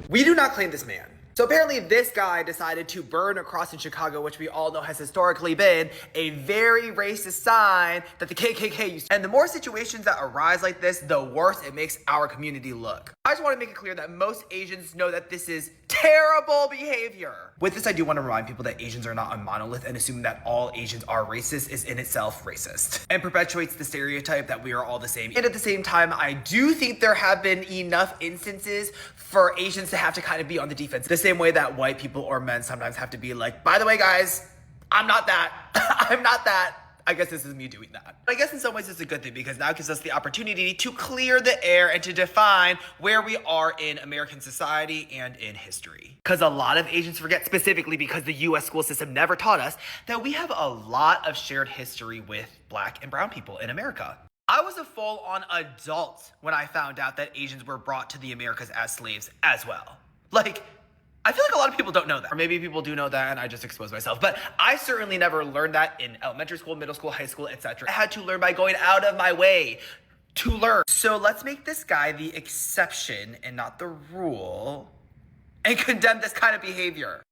We do not claim this man. So apparently this guy decided to burn a cross in Chicago, which we all know has historically been a very racist sign that the KKK used. And the more situations that arise like this, the worse it makes our community look. I just want to make it clear that most Asians know that this is terrible behavior. With this, I do want to remind people that Asians are not a monolith, and assuming that all Asians are racist is in itself racist and perpetuates the stereotype that we are all the same. And at the same time, I do think there have been enough instances for Asians to have to kind of be on the defense. The same way that white people or men sometimes have to be like, by the way, guys, I'm not that. I'm not that. I guess this is me doing that. But I guess in some ways it's a good thing because now it gives us the opportunity to clear the air and to define where we are in American society and in history. Because a lot of Asians forget, specifically because the US school system never taught us, that we have a lot of shared history with Black and brown people in America. I was a full-on adult when I found out that Asians were brought to the Americas as slaves as well. Like, I feel like a lot of people don't know that. Or maybe people do know that and I just exposed myself. But I certainly never learned that in elementary school, middle school, high school, etc. I had to learn by going out of my way to learn. So let's make this guy the exception and not the rule and condemn this kind of behavior.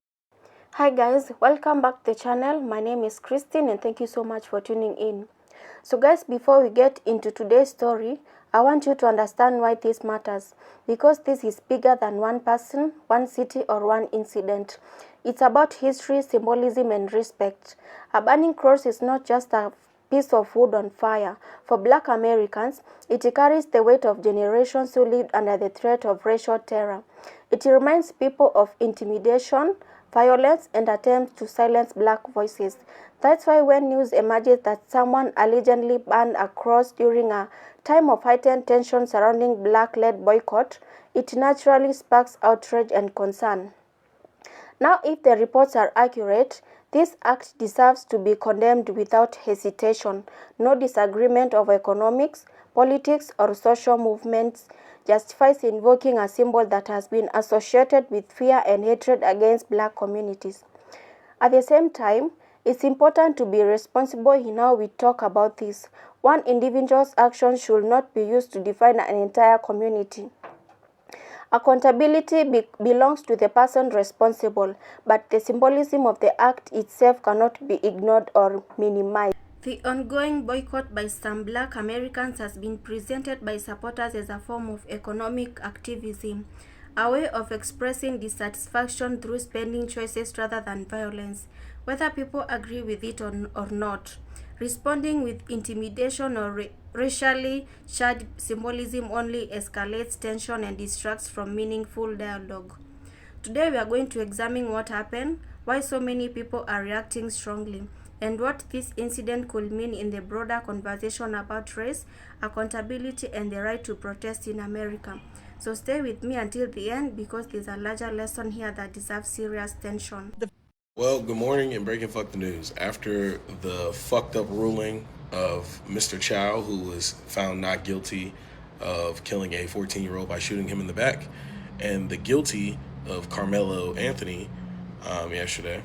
Hi guys, welcome back to the channel. My name is Christine and thank you so much for tuning in. So guys, before we get into today's story, I want you to understand why this matters, because this is bigger than one person, one city, or one incident. It's about history, symbolism, and respect. A burning cross is not just a piece of wood on fire. For Black Americans, it carries the weight of generations who lived under the threat of racial terror. It reminds people of intimidation, violence, and attempts to silence Black voices. That's why when news emerges that someone allegedly burned a cross during a time of heightened tension surrounding Black-led boycott, it naturally sparks outrage and concern. Now, if the reports are accurate, this act deserves to be condemned without hesitation. No disagreement of economics, politics, or social movements justifies invoking a symbol that has been associated with fear and hatred against Black communities. At the same time, it's important to be responsible in how we talk about this. One individual's actions should not be used to define an entire community. Accountability belongs to the person responsible, but the symbolism of the act itself cannot be ignored or minimized. The ongoing boycott by some Black Americans has been presented by supporters as a form of economic activism, a way of expressing dissatisfaction through spending choices rather than violence, whether people agree with it or not. Responding with intimidation or racially charged symbolism only escalates tension and distracts from meaningful dialogue. Today we are going to examine what happened, why so many people are reacting strongly, and what this incident could mean in the broader conversation about race, accountability, and the right to protest in America. So stay with me until the end because there's a larger lesson here that deserves serious attention. Well, good morning and breaking fuck the news. After the fucked up ruling of Mr. Chow, who was found not guilty of killing a 14-year-old by shooting him in the back, and the guilty of Carmelo Anthony yesterday,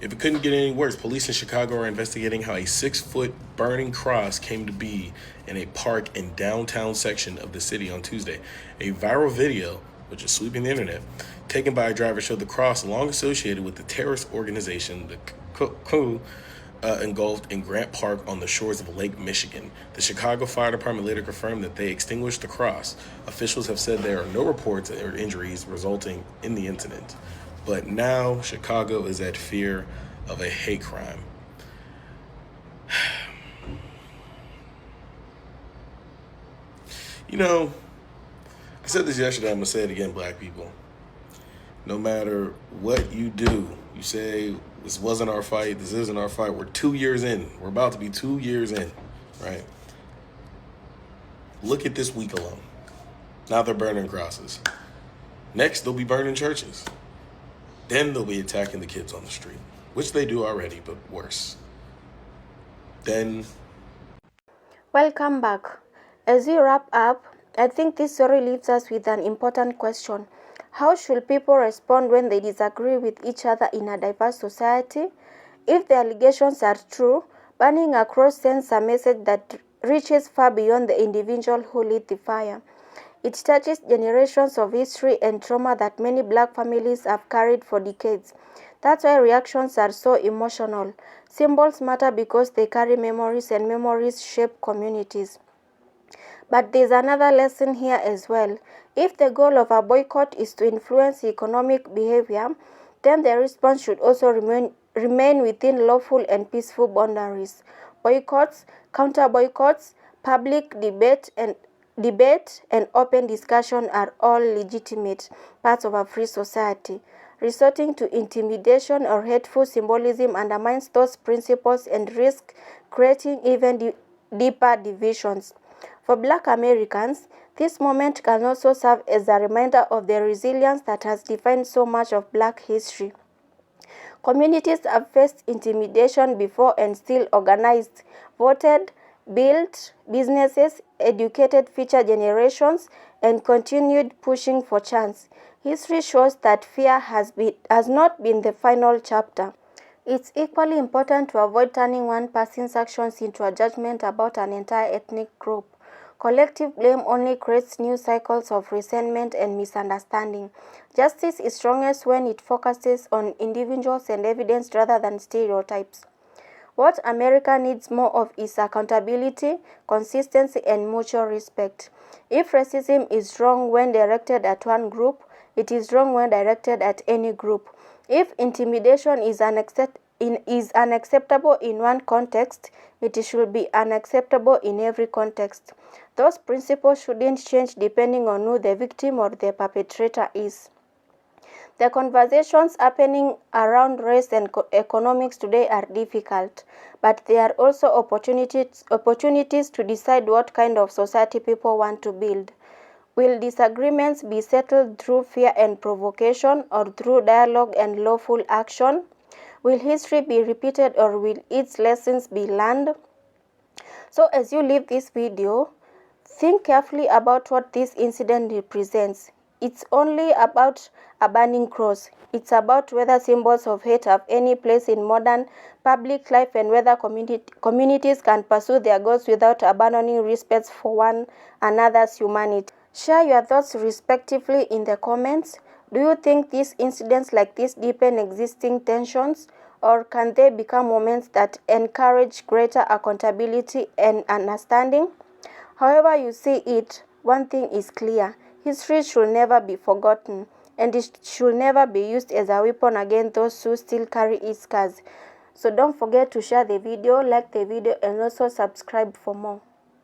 if it couldn't get any worse, police in Chicago are investigating how a 6-foot burning cross came to be in a park in downtown section of the city on Tuesday. A viral video, which is sweeping the internet, taken by a driver showed the cross long associated with the terrorist organization, the coup, engulfed in Grant Park on the shores of Lake Michigan. The Chicago Fire Department later confirmed that they extinguished the cross. Officials have said there are no reports or injuries resulting in the incident. But now Chicago is at fear of a hate crime. You know, I said this yesterday, I'm gonna say it again, Black people. No matter what you do, you say, this wasn't our fight, this isn't our fight, we're 2 years in. We're about to be 2 years in, right? Look at this week alone. Now they're burning crosses. Next, they'll be burning churches. Then they'll be attacking the kids on the street, which they do already, but worse. Then... Welcome back. As we wrap up, I think this story leaves us with an important question. How should people respond when they disagree with each other in a diverse society? If the allegations are true, burning a cross sends a message that reaches far beyond the individual who lit the fire. It touches generations of history and trauma that many Black families have carried for decades. That's why reactions are so emotional. Symbols matter because they carry memories, and memories shape communities. But there's another lesson here as well. If the goal of a boycott is to influence economic behavior, then the response should also remain within lawful and peaceful boundaries. Boycotts, counter-boycotts, public debate and open discussion are all legitimate parts of a free society. Resorting to intimidation or hateful symbolism undermines those principles and risks creating even deeper divisions. For Black Americans, this moment can also serve as a reminder of the resilience that has defined so much of Black history. Communities have faced intimidation before and still organized, voted, built businesses, educated future generations, and continued pushing for change. History shows that fear has not been the final chapter. It's equally important to avoid turning one person's actions into a judgment about an entire ethnic group. Collective blame only creates new cycles of resentment and misunderstanding. Justice is strongest when it focuses on individuals and evidence rather than stereotypes. What America needs more of is accountability, consistency, and mutual respect. If racism is wrong when directed at one group, it is wrong when directed at any group. If intimidation is unacceptable in one context, it should be unacceptable in every context. Those principles shouldn't change depending on who the victim or the perpetrator is. The conversations happening around race and economics today are difficult, but they are also opportunities to decide what kind of society people want to build. Will disagreements be settled through fear and provocation, or through dialogue and lawful action? Will history be repeated, or will its lessons be learned? So as you leave this video, think carefully about what this incident represents. It's only about a burning cross. It's about whether symbols of hate have any place in modern public life, and whether communities can pursue their goals without abandoning respect for one another's humanity. Share your thoughts respectively in the comments. Do you think these incidents like this deepen existing tensions, or can they become moments that encourage greater accountability and understanding? However you see it, one thing is clear: history should never be forgotten, and it should never be used as a weapon against those who still carry its scars. So don't forget to share the video, like the video, and also subscribe for more.